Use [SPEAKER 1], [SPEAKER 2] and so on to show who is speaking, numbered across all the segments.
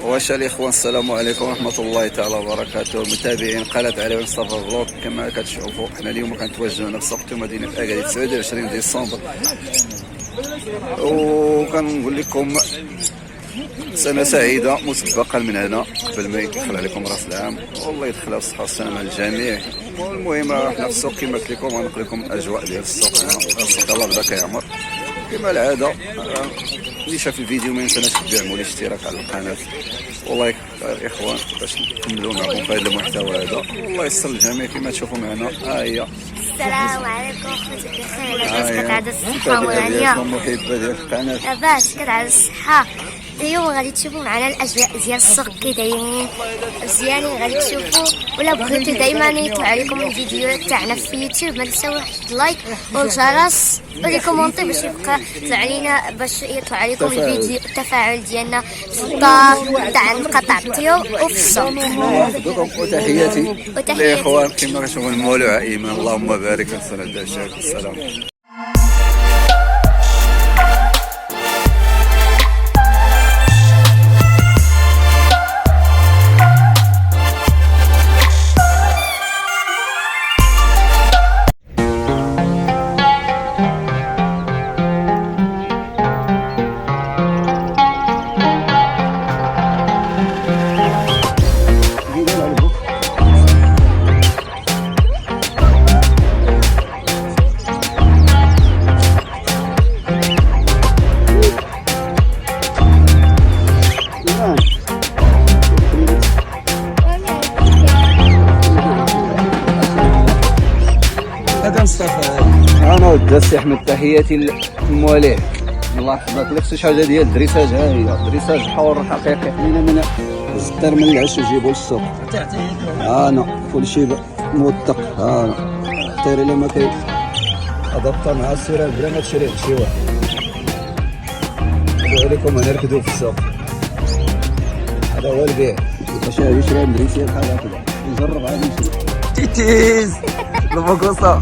[SPEAKER 1] واش الاخوان، السلام عليكم ورحمه الله تعالى وبركاته. متابعين قناه علي مصطفى فلوق، كما كتشوفوا حنا اليوم كنتواجدوا هنا في سوق مدينه اكادير 29 ديسمبر، وكنقول لكم سنه سعيده مسبقا من هنا قبل ما يدخل عليكم راس العام، والله يدخلها بالصحه والسلامه للجميع. والمهم حنا في السوق كما قلت لكم غنقول لكم الاجواء ديال السوق هنا. السوق الله بدا كيعمر كما العاده. اللي شاف الفيديو ما ينساش الدعم والاشتراك على القناه، والله الاخوان باش نكملوا معكم في هذا المحتوى هذا. والله يسر الجميع كما تشوفوا معنا. هي
[SPEAKER 2] السلام عليكم اخوتي، بخير لاباس كتعاد الصحه
[SPEAKER 1] والهنيه المحبه ديال القناه،
[SPEAKER 2] لاباس كتعاد الصحه. اليوم غادي تشوفوا معنا الاجواء ديال السوق كي دايرين مزيانين، غادي تشوفوا. ولا بغيتو دائما يطلع عليكم الفيديوهات تاعنا في يوتيوب، ما تنساوش اللايك والجرس ولي كومونتي باش يبقى يطلع علينا، باش يطلع عليكم الفيديو التفاعل ديالنا في الدار تاع مقاطع الطيور وفي السوق.
[SPEAKER 1] وتحياتي الاخوان كما كتشوفوا المولوع ايمان، اللهم بارك في السنه. السلام. انا ود السي احمد، تحياتي للمواليه، الله يحفظك. لك شي حاجه ديال دريساج، ها هي دريساج حر حقيقي، حنا من الزدر من العش نجيبو للسوق. انا كلشي موثق، انا طير الا ما كاين ادابطا مع السيره بلا ما تشري شي واحد. ندعو عليكم نركدوا في السوق، هذا هو البيع. باش يشري دريسيه بحال هكذا يجرب عاد يشري تيتيز المقصه.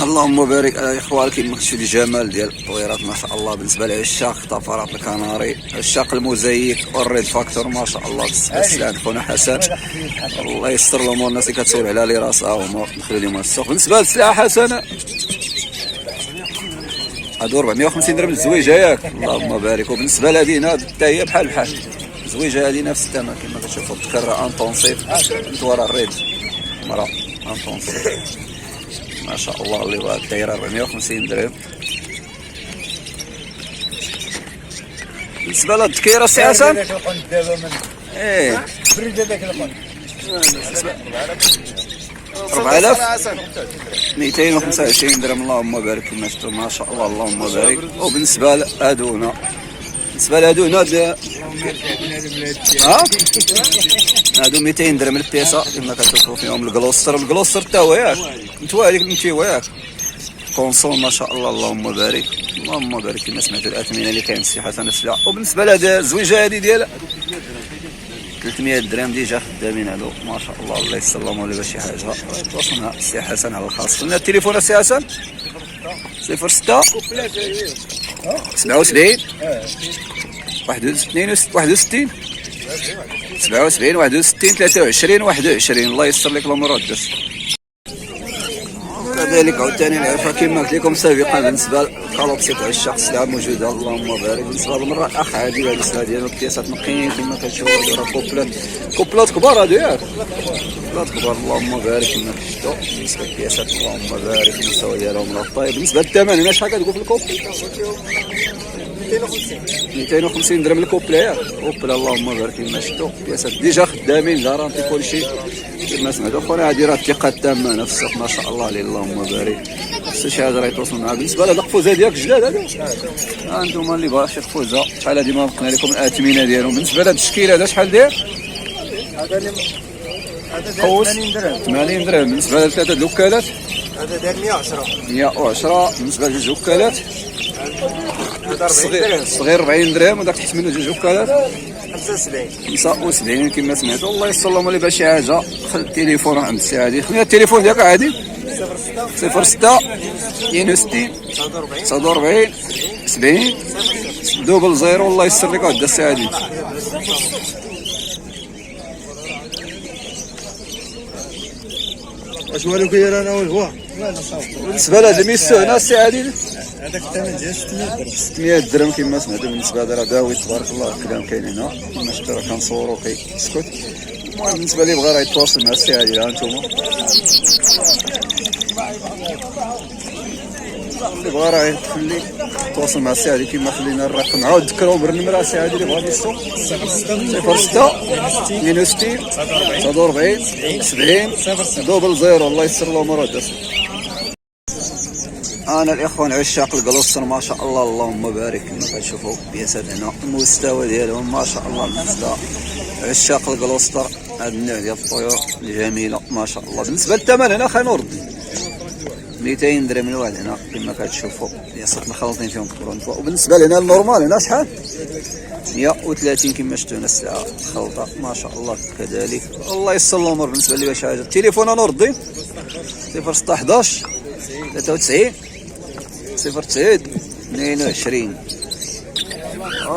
[SPEAKER 1] اللهم بارك يا اخوان، كيما كتشوفوا الجمال ديال الطويرات ما شاء الله. بالنسبه للعشاق طفرات الكناري، عشاق الموزايك والريد فاكتور ما شاء الله. بالسلام خونا حسن، الله يستر الامور. الناس اللي كتسول على لي راسها هما دخلوا اليوم السوق. بالنسبه للسلعه حسن، هادو 450 درهم الزويجه ياك، اللهم بارك. وبالنسبه لهادينا حتى هي بحال بحال الزويجه، هادي نفس الثمن كما كتشوفوا. الذكر انطونسيف نتورا الريد مرا انطونسيف ما شاء الله، اللي بغا الدايره 450 درهم. بالنسبه للذكيره سي حسن، ايه بريد هذاك القن 4225 درهم، اللهم بارك فيما شفتوا ما شاء الله، اللهم بارك. وبالنسبه لهادونا، بالنسبه لهادونا هادو 200 درهم البيسه كما كتشوفوا فيهم. الكلوستر حتى هو ياك نتوما هذيك المتيوه ياك كونسون ما شاء الله، اللهم بارك اللهم بارك. كما سمعتوا الاثمنه اللي كاين السي حسن السلعه. وبالنسبه لهذا الزويجه هذه ديال 300 درهم ديجا خدامين هادو ما شاء الله. الله يسر لهم ولا شي حاجه تواصلوا مع السي حسن على الخاص. قلنا التليفون السي حسن 06 77 61 61 77 61 23 21. الله يسر لك الامور ودرت. كذلك عاوتاني العفه كما قلت لكم سابقا. بالنسبه للكالوبسي تاع الشخص اللي موجوده، اللهم بارك. بالنسبه للمره الاخ عادي هذه السلعه ديالو البياسات نقيين كما كتشوفوا. راه كوبلات كبار هادو ياك، كوبلات كبار اللهم بارك كما شفتوا. بالنسبه للبياسات اللهم بارك المستوى ديالهم طيب. بالنسبه للثمن هنا شحال كتقول في الكوبل؟ 250 درهم الكوبلا ياك، كوبلا اللهم بارك كما شفتوا. بياسات ديجا خدامين جارانتي كلشي كما سمعتوا. خونا هادي راه الثقه التامه هنا في السوق ما شاء الله عليه، اللهم بارك. خصو شي حاجه راه يتواصل معاه. بالنسبه لهاد القفوزه ديالك جداد هادو، انتم اللي باغي شي قفوزه بحال هادي ما بقنا لكم الاثمنه ديالهم. بالنسبه لهاد التشكيل هذا شحال داير؟ هذا 80 درهم 80 درهم. بالنسبه لثلاثه الوكالات هذا داير 110. بالنسبه لجوج وكالات الصغير 40 درهم، وداك تحت منه جوج وكالات 75 كما سمعتوا. الله يسر لهم اللي باغي شي حاجه خل التليفون عند السي عادي. خلينا التليفون ديالك عادي 06 62 49 70 00 الله يسر لك عاد السعادي.
[SPEAKER 3] اش والو كير انا والهوا.
[SPEAKER 1] بالنسبه لهاد الميسو هنا السعادي
[SPEAKER 3] هذاك الثمن ديال 600 درهم.
[SPEAKER 1] 600 درهم كما سمعتوا. بالنسبه لهذا راه داوي تبارك الله الكلام كاين هنا كما شفتوا راه كنصوروا كيسكت. المهم بالنسبه لي بغى راه يتواصل مع السعادي. ها انتم اللي بغى راه يخلي يتواصل مع السعادي كما خلينا الرقم. عاود ذكروا بالنمره السعادي اللي بغى يسوق 06 62 49 70 00. الله يسر الامور وداس. انا الاخوان عشاق الكلوستر ما شاء الله اللهم بارك. كما كتشوفوا بياسات هنا المستوى ديالهم ما شاء الله. بالنسبه عشاق الكلوستر هذا النوع ديال الطيور الجميله ما شاء الله. بالنسبه للثمن هنا خلينا نرد 200 درهم الواحد هنا كما كتشوفوا بياسات مخلطين فيهم كبرون. وبالنسبه لهنا النورمال هنا شحال 130 كما شفتوا هنا السلعه خلطه ما شاء الله كذلك. الله يسر الامور. بالنسبه لي باش حاجه التليفون انا ردي 0611 93 09 22.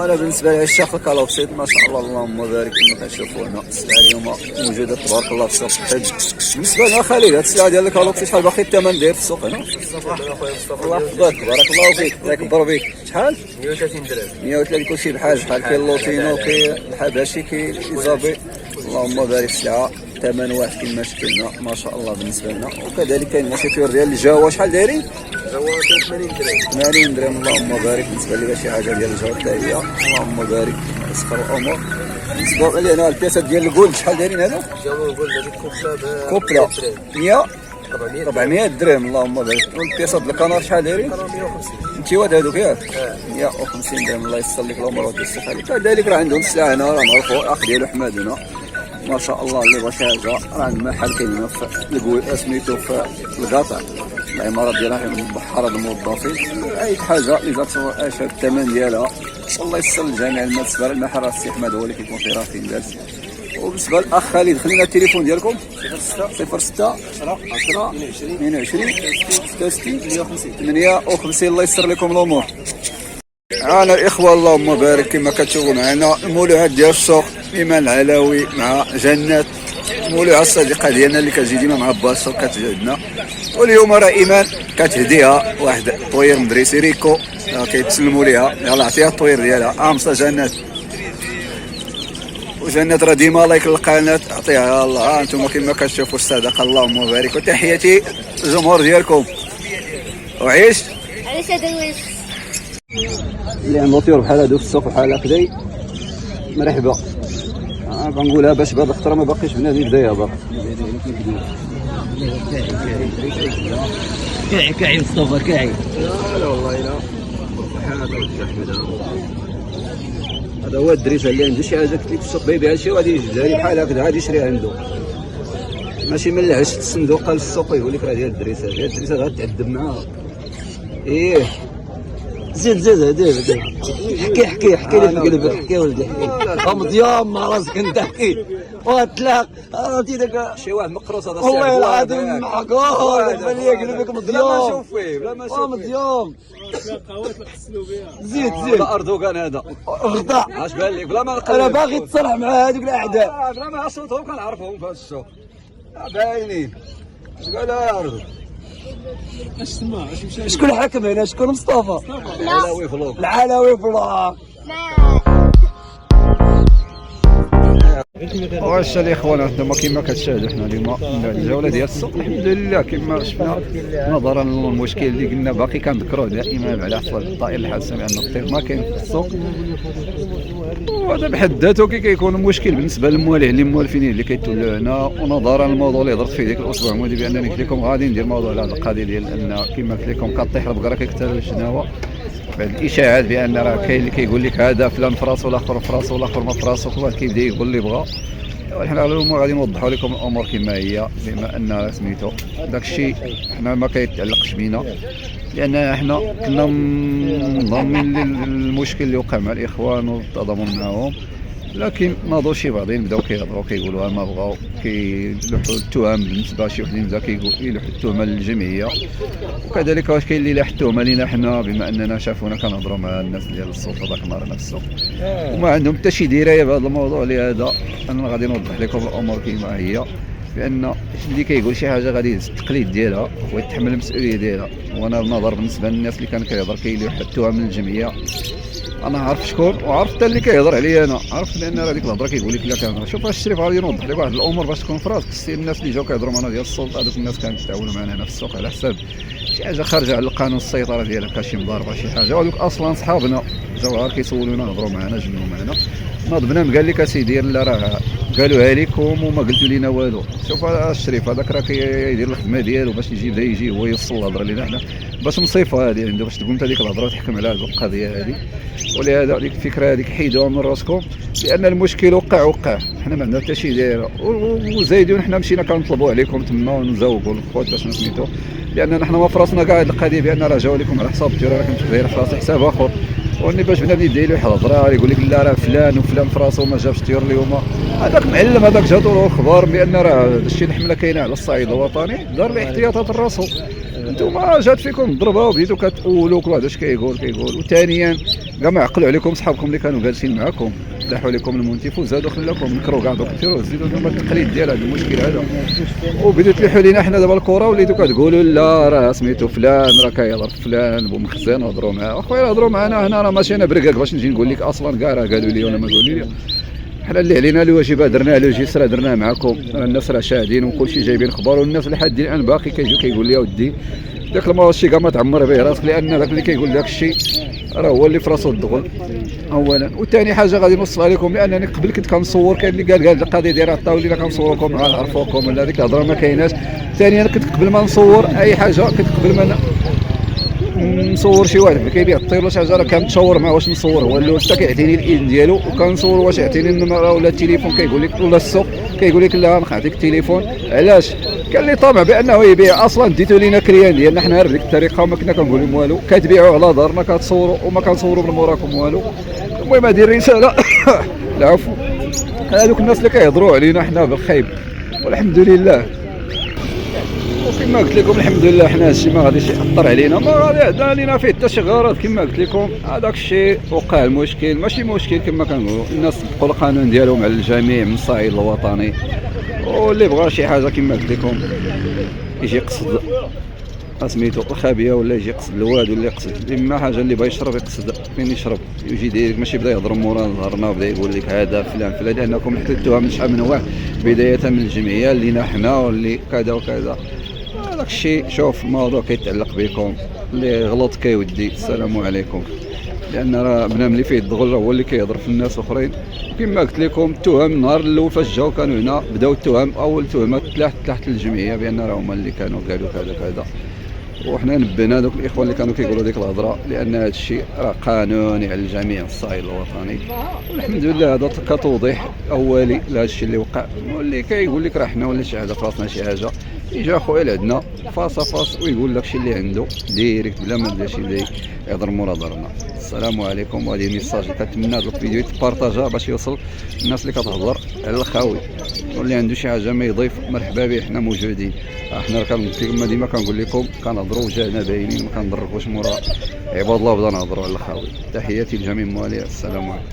[SPEAKER 1] انا بالنسبه لي الشيخ الكالوبسيت ما شاء الله اللهم بارك. كما كتشوفوا هنا السلعه اليوم موجوده تبارك الله في السوق الحج. بالنسبه لنا خليل هاد السلعه ديال الكالوبسيت شحال باقي الثمن داير في السوق هنا؟ الله يحفظك بارك الله فيك الله يكبر بك. شحال
[SPEAKER 3] 130 درهم.
[SPEAKER 1] 130 كلشي بحال كاين لوتينو كاين الحبشي كاين ايزابي. اللهم بارك. السلعه ثمن واحد كما شفتوا هنا ما شاء الله بالنسبه لنا. وكذلك كاين المشيتور ديال الجوا شحال دايرين؟
[SPEAKER 3] جوا 80 درهم.
[SPEAKER 1] 80 درهم اللهم بارك. بالنسبه لي شي حاجه ديال الجوا حتى هي اللهم بارك. يسخر الامور. بالنسبه لي هنا البياسات ديال الكول شحال دايرين هذا؟
[SPEAKER 3] جوا نقول هذيك
[SPEAKER 1] كوبلا 100
[SPEAKER 3] 400
[SPEAKER 1] 400 درهم اللهم بارك. والبياسات ديال الكنار شحال دايرين؟
[SPEAKER 3] 150.
[SPEAKER 1] انتيوات هذوك ياك 150 درهم. الله يسر لك الامور ويسر عليك. كذلك راه عندهم السلعه هنا راه معروفه الاخ ديالو حماد هنا ما شاء الله. اللي بغى شي حاجه راه عندنا محل كاين هنا في الكوي سميتو في القاطع العمارات ديالها من البحاره الموظفين. اي حاجه اللي جات اش الثمن ديالها. الله يسر للجميع. بالنسبه للمحل راه السي حماد هو اللي كيكون فيه راه فين داز. وبالنسبه للاخ خالد خلينا التليفون ديالكم 06 10 22 66 58. الله يسر لكم الامور. انا الاخوه اللهم بارك. كما كتشوفوا معنا المولوعات ديال السوق ايمان العلاوي مع جنات مولوعه الصديقه ديالنا اللي كتجي ديما مع با السوق كتجدنا. واليوم راه ايمان كتهديها واحد طوير مدريسي ريكو كيتسلموا ليها. يلاه عطيها الطوير ديالها امسا جنات. وجنات راه ديما لايك القناه عطيها الله. انتم كما كتشوفوا الصدقه اللهم بارك. وتحياتي الجمهور ديالكم. وعيش
[SPEAKER 2] علاش هذا هو
[SPEAKER 1] اللي عنده طيور بحال هادو في السوق بحال هكذا مرحبا. كنقولها باش باب الخطره ما باقيش بنادم بدايه باقي.
[SPEAKER 4] كاعي مصطفى كاعي.
[SPEAKER 1] لا والله لا هذا هو الدريسه اللي عنده شي حاجه كتلي في السوق بيبيع شي غادي يجي جاري بحال هكذا غادي يشري عنده. ماشي من العش الصندوق للسوق يقول لك راه ديال الدريسه. ديال الدريسه غتعذب معاها. ايه
[SPEAKER 4] زيد حكي لي في قلبك. حكي ولدي حكي. مضيام مع راسك انت حكي وتلاق عرفتي داك
[SPEAKER 1] شي واحد مقروص هذا
[SPEAKER 4] والله العظيم معقول بان لي قلبك
[SPEAKER 1] بلا ما
[SPEAKER 4] مضيام.
[SPEAKER 1] نشوف فيه بلا ما نشوف فيه.
[SPEAKER 4] مضيام زيد
[SPEAKER 1] هذا اردوغان هذا
[SPEAKER 4] غطا.
[SPEAKER 1] اش بان لك بلا ما
[SPEAKER 4] انا باغي تصرح مع هذوك الاعداء.
[SPEAKER 1] بلا ما صوتهم كنعرفهم في هذا السوق باينين. اش قال يا اردو؟
[SPEAKER 4] شكون حاكم هنا؟ شكون مصطفى؟
[SPEAKER 1] العلاوي فلوق.
[SPEAKER 4] العلاوي فلوق.
[SPEAKER 1] واش الاخوان انتم كما كتشاهدوا حنا اليوم الجوله ديال السوق الحمد لله كما شفنا. نظرا للمشكل اللي قلنا باقي كنذكروه دائما على حسب الطائر الحاسه بان الطير ما كاين في السوق. وهذا بحد ذاته كيكون مشكل بالنسبه للموالين اللي موالفين اللي كيتولوا هنا. ونظرا للموضوع اللي هضرت فيه ديك الاسبوع الماضي بانني قلت لكم غادي ندير موضوع على هذه القضيه ديال ان كما قلت لكم كطيح البقره كيكثروا الشناوه. بعد الاشاعات بان راه كاين اللي كيقول لك هذا فلان في راسو والاخر في راسو والاخر ما في راسو. كل واحد كيبدا يقول اللي بغا. حنا اليوم غادي نوضحوا لكم الامور كما هي بما ان سميتو داك الشيء حنا ما كيتعلقش بينا لان حنا كنا منضمين للمشكل اللي وقع مع الاخوان والتضامن معهم. لكن ناضوا شي بعضين بداو كيهضروا كيقولوا ما بغاو كيلوحوا التهم بالنسبه لشي وحدين بدا كيلوحوا التهمه للجمعيه، وكذلك واش كاين اللي لاح التهمه لينا حنا بما اننا شافونا كنهضروا مع الناس ديال السلطه ذاك النهار نفسه وما عندهم حتى شي درايه بهذا الموضوع. لهذا انا غادي نوضح لكم الامور كيما هي، بان اللي كيقول شي حاجه غادي يهز التقليد ديالها ويتحمل المسؤوليه ديالها. وانا النظر بالنسبه للناس اللي كان كيهضر كيلوح التهم من الجمعيه، انا عارف شكون وعرفت حتى اللي كيهضر عليا انا عرفت، لان راه ديك الهضره كيقول لك لا كنهضر. شوف الشريف غادي نوضح لك واحد الامور باش تكون في راسك. الناس اللي جاو كيهضروا معنا ديال السلطه هذوك الناس كانوا كيتعاونوا معنا هنا في السوق على حساب شي حاجه خارجه على القانون، السيطره ديالها كاشي مضاربه شي حاجه، وهذوك اصلا صحابنا جاو غير كيسولونا هضروا معنا جنوا معنا. ناض بنادم قال لك اسيدي لا راه قالوها لكم وما قلتوا لينا والو. شوف الشريف هذاك راه كيدير الخدمه ديالو باش يجي هو يوصل الهضره لينا حنا باش نصيفها هذه عنده باش تقول انت ديك الهضره وتحكم على هذه القضيه هذه. ولهذا ديك الفكره هذيك حيدوها من راسكم، لان المشكل وقع حنا ما عندنا حتى شي دايره. وزايدين حنا مشينا كنطلبوا عليكم تما ونزوقوا الخوت باش نسميتو، لان حنا ما في راسنا كاع هذه القضيه بان راه جاوا لكم على حساب التيرا، راه كنت داير في راسي حساب اخر. وني باش بنادم يدعي له واحد الهضره يقول لك لا راه فلان وفلان في راسه ما جابش التيور اليوم، هذاك معلم هذاك جاتو له الخبر بان راه الشيء الحمله كاينه على الصعيد الوطني، دار له احتياطات لراسو. انتوما جات فيكم الضربه وبديتوا كتقولوا كل واحد اش كيقول. وثانيا كاع ما عقلوا عليكم صحابكم اللي كانوا جالسين معاكم، لاحوا لكم المنتف وزادوا خلاكم نكروا كاع دوك التيرور، زيدوا لهم التقليد ديال هذا المشكل هذا، وبديتوا تلوحوا لينا حنا دابا الكره وليتوا كتقولوا لا راه سميتو فلان راه كيهضر فلان بومخزن هضروا معاه. اخويا هضروا معنا هنا، راه ماشي انا برقاك باش نجي نقول لك اصلا كاع راه قالوا لي ولا ما قالوا لي. حنا اللي علينا الواجبات درناه، الجسر درناه معكم، الناس راه شاهدين وكل شيء جايبين خبر، والناس لحد الان باقي كيجيو كيقول لي اودي داك الماتشي كاع ما تعمر به راسك، لان داك اللي كيقول داك الشيء راه هو اللي في راسو الدغل اولا. وثاني حاجه غادي نوصلها لكم، لانني قبل كنت كنصور كاين اللي قال القضيه ديال الطاولي كنصوركم نعرفوكم ولا ديك الهضره ما كايناش. ثانيا كنت قبل ما نصور اي حاجه كنت قبل ما نصور شي واحد كيبيع الطير ولا شي حاجه راه كنتصور معاه واش نصور هو الاول حتى كيعطيني الايد ديالو وكنصور واش يعطيني النمره ولا التليفون كيقول لك ولا السوق كيقول لك لا نعطيك التليفون. علاش؟ كان لي طامع بانه يبيع. اصلا ديتو لينا كريان ديالنا حنا بهذيك الطريقه وما كنا كنقول لهم والو، كتبيعوا على دارنا كتصوروا وما كنصوروا من موراكم والو. المهم هذه الرساله العفو هذوك الناس اللي كيهضروا علينا حنا بالخايب، والحمد لله وكما قلت لكم الحمد لله حنا هادشي ما غاديش ياثر علينا، ما غادي يعدا لينا فيه حتى شي غرض. كما قلت لكم هذاك الشيء وقع المشكل ماشي مشكل كما كنقولوا، الناس طبقوا القانون ديالهم على الجميع من الصعيد الوطني، واللي بغى شي حاجه كما قلت لكم يجي يقصد سميتو الخابيه ولا يجي يقصد الواد ولا يقصد اما حاجه اللي بغى يشرب يقصد فين يشرب يجي دايرك، ماشي بدا يهضر مورا ظهرنا وبدا يقول لك هذا فلان فلان، لانكم حكيتوها من شحال من واحد بدايه من الجمعيه اللي حنا واللي كذا وكذا. هذاك الشيء شوف الموضوع كيتعلق بكم، اللي غلط كيودي السلام عليكم، لان راه بنادم اللي فيه الدغل هو اللي كيهضر في الناس الاخرين. كما قلت لكم التهم النهار الاول فاش جاو كانوا هنا بداو التهم، اول تهمه تحت الجمعيه بان راه هما اللي كانوا قالوا كذا كذا، وحنا نبهنا دوك الاخوان اللي كانوا كيقولوا ديك الهضره، لان هذا الشيء راه قانوني على الجميع الصعيد الوطني. والحمد لله هذا كتوضيح اولي لهذا الشيء اللي وقع، واللي كيقول لك راه حنا ولا شي حاجه في راسنا شي حاجه يجي اخويا لعندنا فاس ويقول لك الشيء اللي عنده ديريكت بلا ما بدا شي يهضر مورا ظهرنا. السلام عليكم. وهذه ميساج كنتمنى هذا الفيديو يتبارطاجا باش يوصل الناس اللي كتهضر على الخاوي، واللي عنده شي حاجه ما يضيف مرحبا به، حنا موجودين. حنا كما ديما كنقول لكم كنهضروا وجهنا باينين ما كنضربوش مورا عباد الله، بدا نهضروا على الخاوي. تحياتي لجميع الموالين، السلام عليكم.